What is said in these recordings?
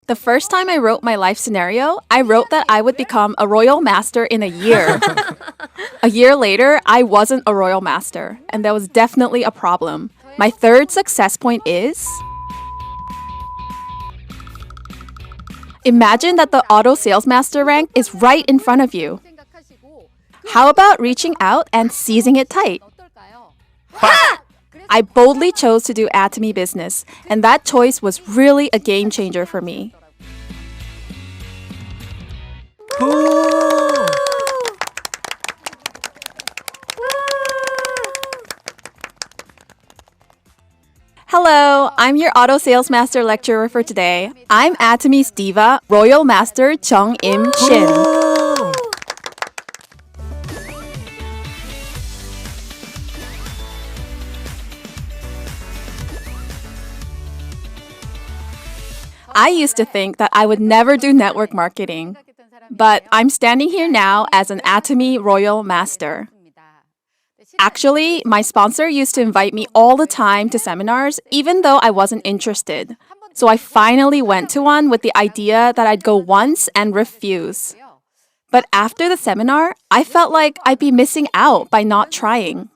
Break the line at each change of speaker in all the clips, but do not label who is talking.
The first time I wrote my life scenario, I wrote that I would become a royal master in a year. A year later, I wasn't a royal master, and that was definitely a problem. My third success point is... Imagine that the auto sales master rank is right in front of you. How about reaching out and seizing it tight? I boldly chose to do Atomy Business, and that choice was really a game changer for me. Hello, I'm your Auto Sales Master lecturer for today. I'm Atomy's diva, Royal Master Jeong Shin. I used to think that I would never do network marketing, but I'm standing here now as an Atomy Royal Master. Actually, my sponsor used to invite me all the time to seminars, even though I wasn't interested. So I finally went to one with the idea that I'd go once and refuse. But after the seminar, I felt like I'd be missing out by not trying.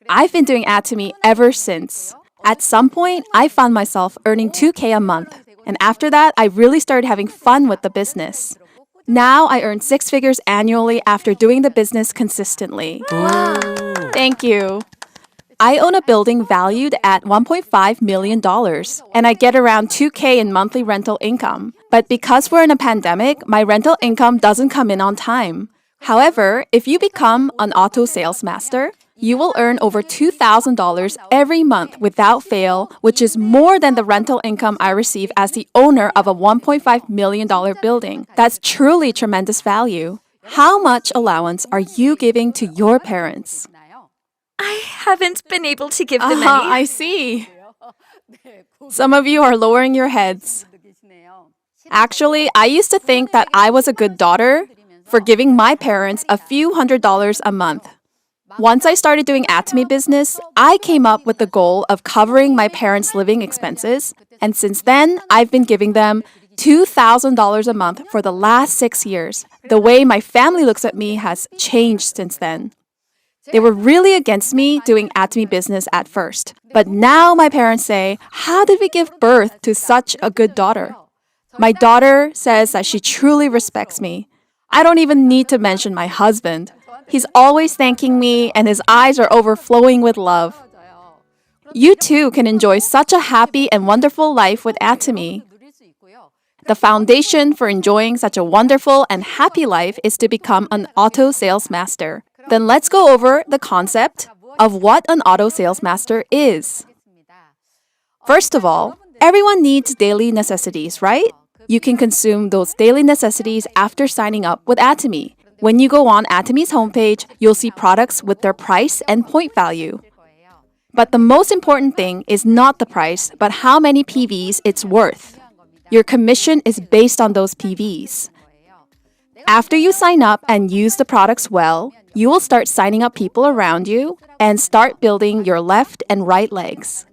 I've been doing Atomy ever since. At some point, I found myself earning $2,000 a month. And after that, I really started having fun with the business. Now I earn 6 figures annually after doing the business consistently.
Wow.
Thank you. I own a building valued at $1.5 million, and I get around $2,000 in monthly rental income. But because we're in a pandemic, my rental income doesn't come in on time. However, if you become an auto sales master, you will earn over $2,000 every month without fail, which is more than the rental income I receive as the owner of a $1.5 million building. That's truly tremendous value. How much allowance are you giving to your parents?
I haven't been able to give them any.
I see. Some of you are lowering your heads. Actually, I used to think that I was a good daughter for giving my parents a few $100s a month. Once I started doing Atomy Business, I came up with the goal of covering my parents' living expenses, and since then, I've been giving them $2,000 a month for the last 6 years. The way my family looks at me has changed since then. They were really against me doing Atomy Business at first, but now my parents say, how did we give birth to such a good daughter? My daughter says that she truly respects me. I don't even need to mention my husband. He's always thanking me, and his eyes are overflowing with love. You too can enjoy such a happy and wonderful life with Atomy. The foundation for enjoying such a wonderful and happy life is to become an auto sales master. Then let's go over the concept of what an auto sales master is. First of all, everyone needs daily necessities, right? You can consume those daily necessities after signing up with Atomy. When you go on Atomy's homepage, you'll see products with their price and point value. But the most important thing is not the price, but how many PVs it's worth. Your commission is based on those PVs. After you sign up and use the products well, you will start signing up people around you and start building your left and right legs.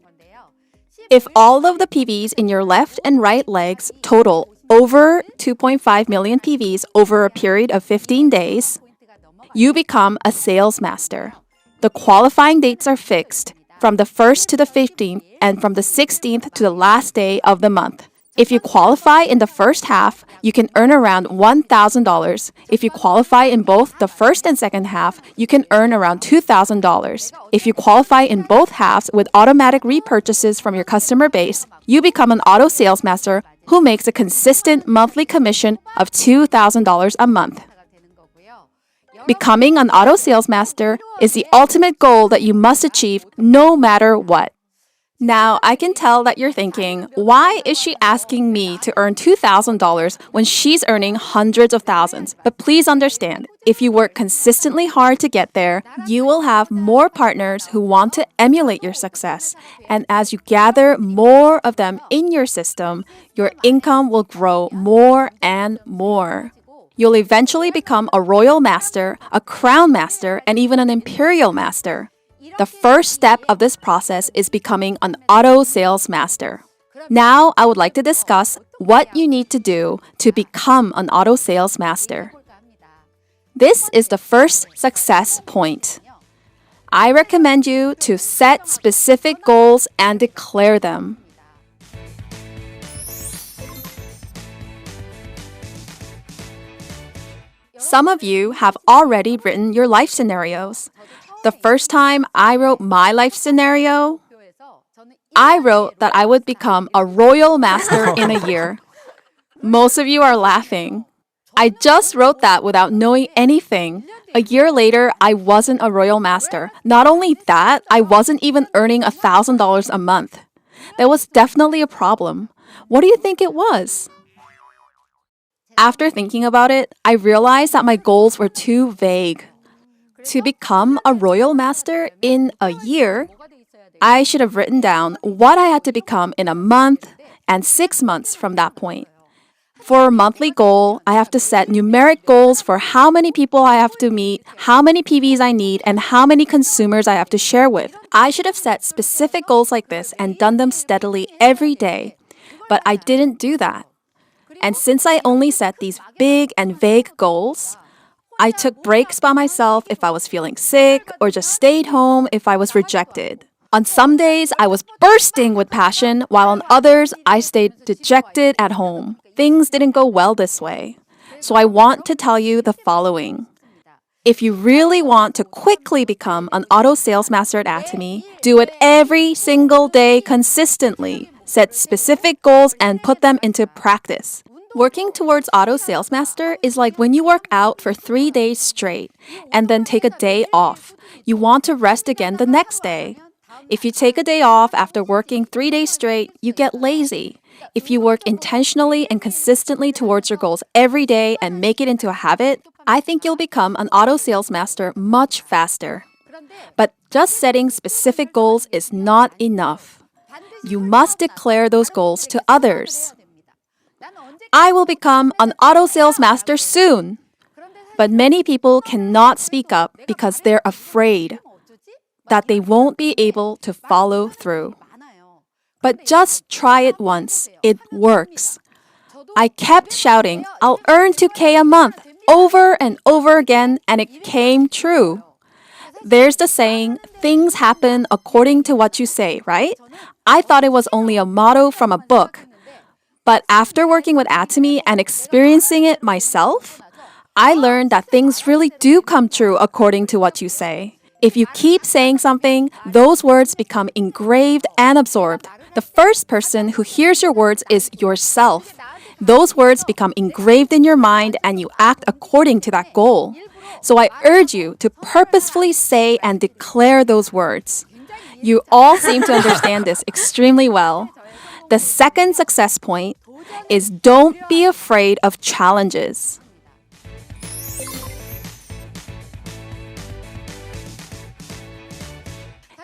If all of the PVs in your left and right legs total over 2.5 million PVs over a period of 15 days, you become a sales master. The qualifying dates are fixed from the 1st to the 15th and from the 16th to the last day of the month. If you qualify in the first half, you can earn around $1,000. If you qualify in both the first and second half, you can earn around $2,000. If you qualify in both halves with automatic repurchases from your customer base, you become an auto sales master who makes a consistent monthly commission of $2,000 a month. Becoming an auto sales master is the ultimate goal that you must achieve no matter what. Now, I can tell that you're thinking, why is she asking me to earn $2,000 when she's earning hundreds of thousands? But please understand, if you work consistently hard to get there, you will have more partners who want to emulate your success. And as you gather more of them in your system, your income will grow more and more. You'll eventually become a royal master, a crown master, and even an imperial master. The first step of this process is becoming an auto sales master. Now, I would like to discuss what you need to do to become an auto sales master. This is the first success point. I recommend you to set specific goals and declare them. Some of you have already written your life scenarios. The first time I wrote my life scenario, I wrote that I would become a royal master in a year. Most of you are laughing. I just wrote that without knowing anything. A year later, I wasn't a royal master. Not only that, I wasn't even earning $1,000 a month. That was definitely a problem. What do you think it was? After thinking about it, I realized that my goals were too vague. To become a royal master in a year, I should have written down what I had to become in a month and 6 months from that point. For a monthly goal, I have to set numeric goals for how many people I have to meet, how many PVs I need, and how many consumers I have to share with. I should have set specific goals like this and done them steadily every day. But I didn't do that. And since I only set these big and vague goals, I took breaks by myself if I was feeling sick or just stayed home if I was rejected. On some days, I was bursting with passion, while on others, I stayed dejected at home. Things didn't go well this way. So I want to tell you the following. If you really want to quickly become an auto sales master at Atomy, do it every single day consistently. Set specific goals and put them into practice. Working towards auto sales master is like when you work out for 3 days straight and then take a day off. You want to rest again the next day. If you take a day off after working 3 days straight, you get lazy. If you work intentionally and consistently towards your goals every day and make it into a habit, I think you'll become an auto sales master much faster. But just setting specific goals is not enough. You must declare those goals to others. I will become an auto sales master soon. But many people cannot speak up because they're afraid that they won't be able to follow through. But just try it once. It works. I kept shouting, I'll earn 2K a month over and over again, and it came true. There's the saying, things happen according to what you say, right? I thought it was only a motto from a book. But after working with Atomy and experiencing it myself, I learned that things really do come true according to what you say. If you keep saying something, those words become engraved and absorbed. The first person who hears your words is yourself. Those words become engraved in your mind and you act according to that goal. So I urge you to purposefully say and declare those words. You all seem to understand this extremely well. The second success point is don't be afraid of challenges.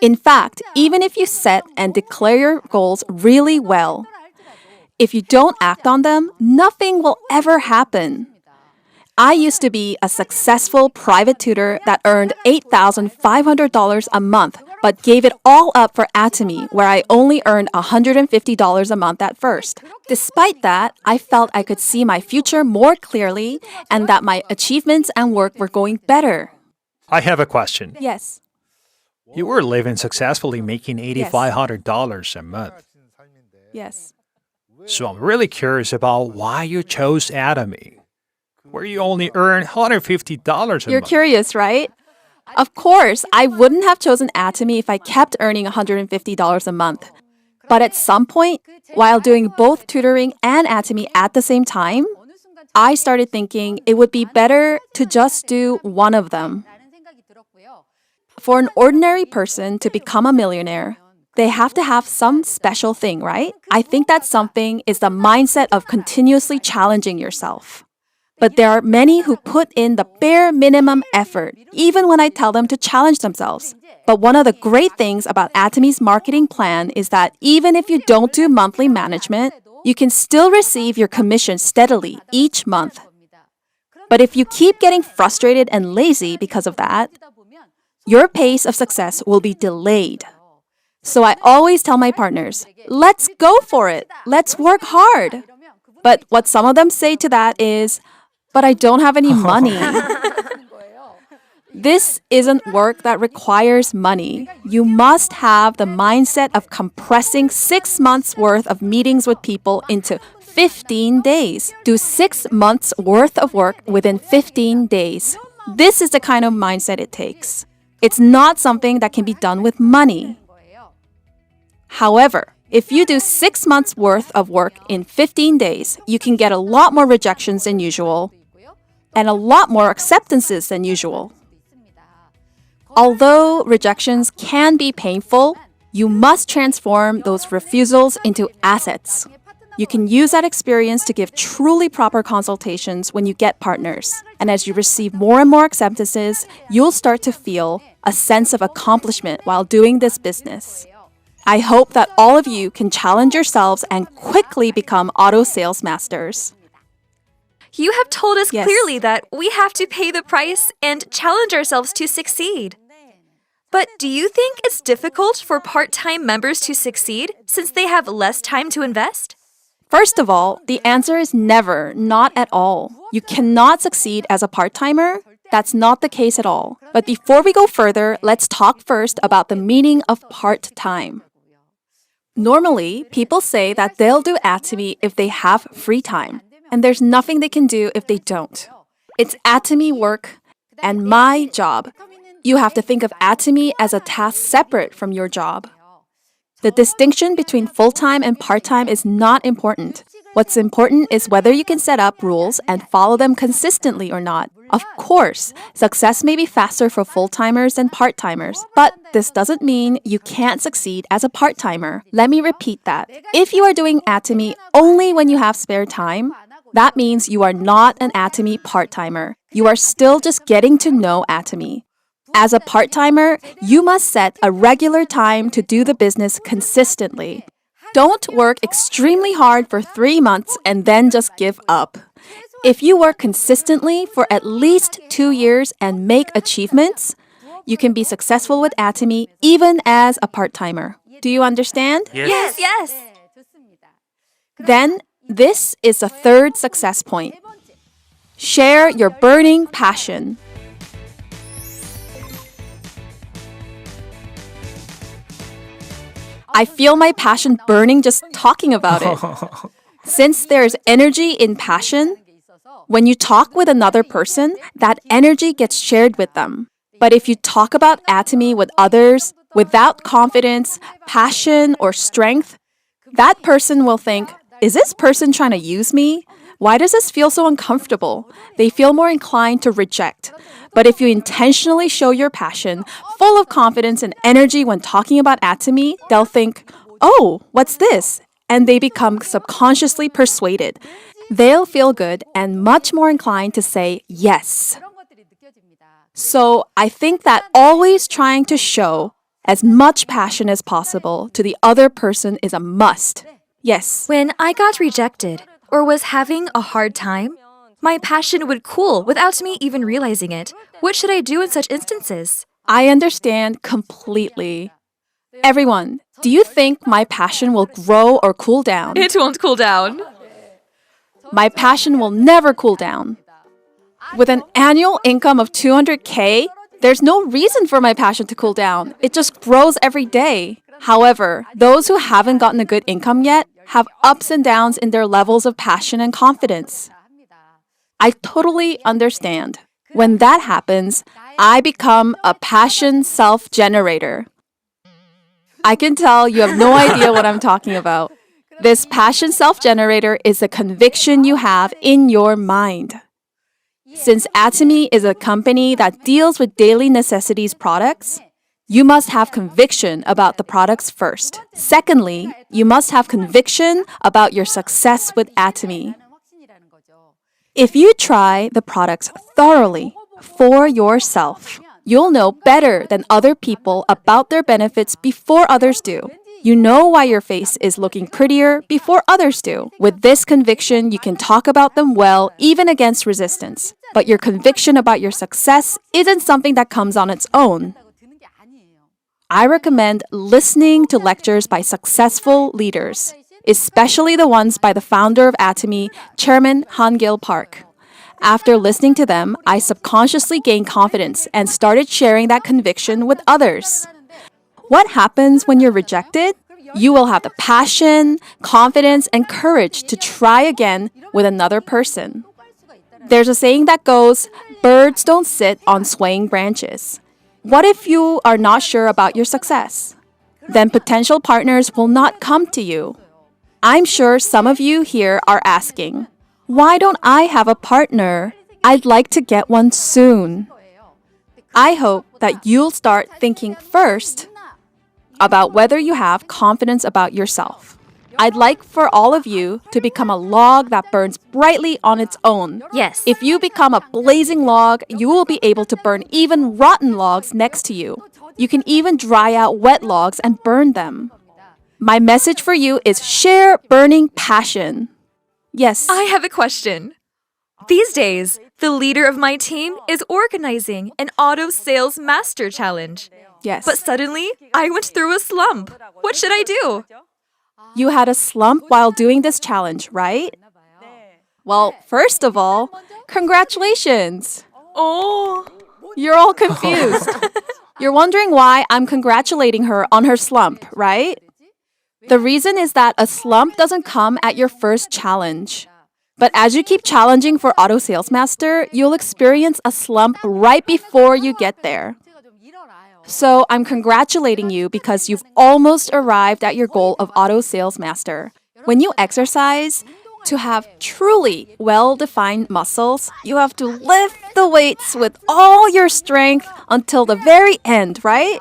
In fact, even if you set and declare your goals really well, if you don't act on them, nothing will ever happen. I used to be a successful private tutor that earned $8,500 a month, but gave it all up for Atomy, where I only earned $150 a month at first. Despite that, I felt I could see my future more clearly and that my achievements and work were going better.
I have a question.
Yes.
You were living successfully making $8,500 a month.
Yes.
So I'm really curious about why you chose Atomy, where you only earn $150 a
You're
month.
curious, right? Of course, I wouldn't have chosen Atomy if I kept earning $150 a month. But at some point, while doing both tutoring and Atomy at the same time, I started thinking it would be better to just do one of them. For an ordinary person to become a millionaire, they have to have some special thing, right? I think that something is the mindset of continuously challenging yourself. But there are many who put in the bare minimum effort, even when I tell them to challenge themselves. But one of the great things about Atomy's marketing plan is that even if you don't do monthly management, you can still receive your commission steadily each month. But if you keep getting frustrated and lazy because of that, your pace of success will be delayed. So I always tell my partners, let's go for it. Let's work hard. But what some of them say to that is, but I don't have any money. This isn't work that requires money. You must have the mindset of compressing 6 months worth of meetings with people into 15 days. Do 6 months worth of work within 15 days. This is the kind of mindset it takes. It's not something that can be done with money. However, if you do 6 months worth of work in 15 days, you can get a lot more rejections than usual and a lot more acceptances than usual. Although rejections can be painful, you must transform those refusals into assets. You can use that experience to give truly proper consultations when you get partners. And as you receive more and more acceptances, you'll start to feel a sense of accomplishment while doing this business. I hope that all of you can challenge yourselves and quickly become auto sales masters.
You have told us
Yes.
clearly that we have to pay the price and challenge ourselves to succeed. But do you think it's difficult for part-time members to succeed since they have less time to invest?
First of all, the answer is never, not at all. You cannot succeed as a part-timer. That's not the case at all. But before we go further, let's talk first about the meaning of part-time. Normally, people say that they'll do Atomy if they have free time, and there's nothing they can do if they don't. It's Atomy work and my job. You have to think of Atomy as a task separate from your job. The distinction between full-time and part-time is not important. What's important is whether you can set up rules and follow them consistently or not. Of course, success may be faster for full-timers than part-timers, but this doesn't mean you can't succeed as a part-timer. Let me repeat that. If you are doing Atomy only when you have spare time, that means you are not an Atomy part-timer. You are still just getting to know Atomy. As a part-timer, you must set a regular time to do the business consistently. Don't work extremely hard for 3 months and then just give up. If you work consistently for at least 2 years and make achievements, you can be successful with Atomy even as a part-timer. Do you understand?
Yes, yes.
Then, this is the third success point. Share your burning passion. I feel my passion burning just talking about it. Since there's energy in passion, when you talk with another person, that energy gets shared with them. But if you talk about Atomy with others without confidence, passion, or strength, that person will think, is this person trying to use me? Why does this feel so uncomfortable? They feel more inclined to reject. But if you intentionally show your passion, full of confidence and energy when talking about Atomy, they'll think, oh, what's this? And they become subconsciously persuaded. They'll feel good and much more inclined to say yes. So I think that always trying to show as much passion as possible to the other person is a must. Yes.
When I got rejected or was having a hard time, my passion would cool without me even realizing it. What should I do in such instances?
I understand completely. Everyone, do you think my passion will grow or cool down?
It won't cool down.
My passion will never cool down. With an annual income of 200K, there's no reason for my passion to cool down. It just grows every day. However, those who haven't gotten a good income yet have ups and downs in their levels of passion and confidence. I totally understand. When that happens, I become a passion self-generator. I can tell you have no idea what I'm talking about. This passion self-generator is a conviction you have in your mind. Since Atomy is a company that deals with daily necessities products, you must have conviction about the products first. Secondly, you must have conviction about your success with Atomy. If you try the products thoroughly for yourself, you'll know better than other people about their benefits before others do. You know why your face is looking prettier before others do. With this conviction, you can talk about them well, even against resistance. But your conviction about your success isn't something that comes on its own. I recommend listening to lectures by successful leaders, especially the ones by the founder of Atomy, Chairman Han-gil Park. After listening to them, I subconsciously gained confidence and started sharing that conviction with others. What happens when you're rejected? You will have the passion, confidence, and courage to try again with another person. There's a saying that goes, birds don't sit on swaying branches. What if you are not sure about your success? Then potential partners will not come to you. I'm sure some of you here are asking, why don't I have a partner? I'd like to get one soon. I hope that you'll start thinking first about whether you have confidence about yourself. I'd like for all of you to become a log that burns brightly on its own.
Yes.
If you become a blazing log, you will be able to burn even rotten logs next to you. You can even dry out wet logs and burn them. My message for you is share burning passion. Yes.
I have a question. These days, the leader of my team is organizing an auto sales master challenge.
Yes.
But suddenly, I went through a slump. What should I do?
You had a slump while doing this challenge, right? Well, first of all, congratulations.
Oh.
You're all confused. You're wondering why I'm congratulating her on her slump, right? The reason is that a slump doesn't come at your first challenge. But as you keep challenging for Auto Sales Master, you'll experience a slump right before you get there. So I'm congratulating you because you've almost arrived at your goal of Auto Sales Master. When you exercise, to have truly well-defined muscles, you have to lift the weights with all your strength until the very end, right?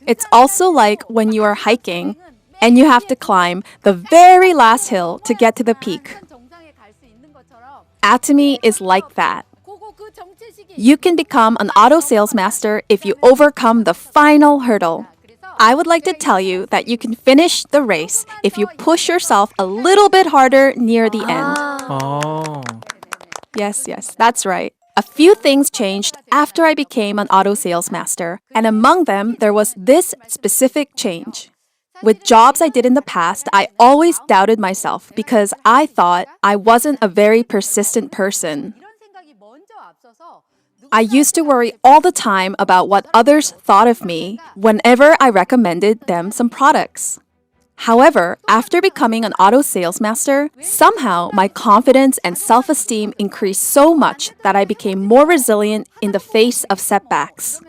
It's also like when you are hiking and you have to climb the very last hill to get to the peak. Atomy is like that. You can become an auto sales master if you overcome the final hurdle. I would like to tell you that you can finish the race if you push yourself a little bit harder near the end.
Oh.
Yes, that's right. A few things changed after I became an auto sales master, and among them, there was this specific change. With jobs I did in the past, I always doubted myself because I thought I wasn't a very persistent person. I used to worry all the time about what others thought of me whenever I recommended them some products. However, after becoming an auto sales master, somehow my confidence and self-esteem increased so much that I became more resilient in the face of setbacks.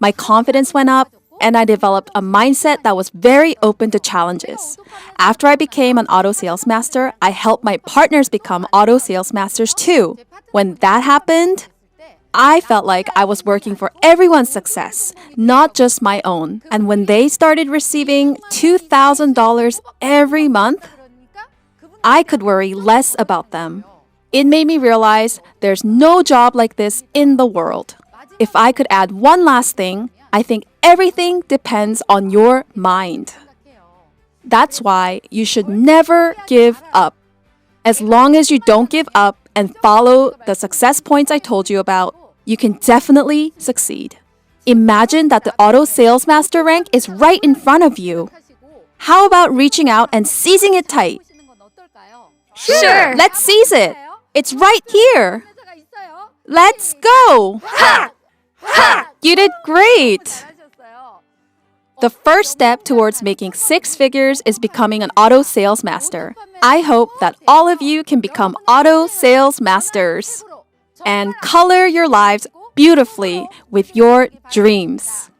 My confidence went up, and I developed a mindset that was very open to challenges. After I became an auto sales master, I helped my partners become auto sales masters too. When that happened, I felt like I was working for everyone's success, not just my own. And when they started receiving $2,000 every month, I could worry less about them. It made me realize there's no job like this in the world. If I could add one last thing, I think everything depends on your mind. That's why you should never give up. As long as you don't give up and follow the success points I told you about, you can definitely succeed. Imagine that the auto sales master rank is right in front of you. How about reaching out and seizing it tight?
Sure.
Let's seize it. It's right here. Let's go. You did great. The first step towards making six figures is becoming an auto sales master. I hope that all of you can become auto sales masters and color your lives beautifully with your dreams.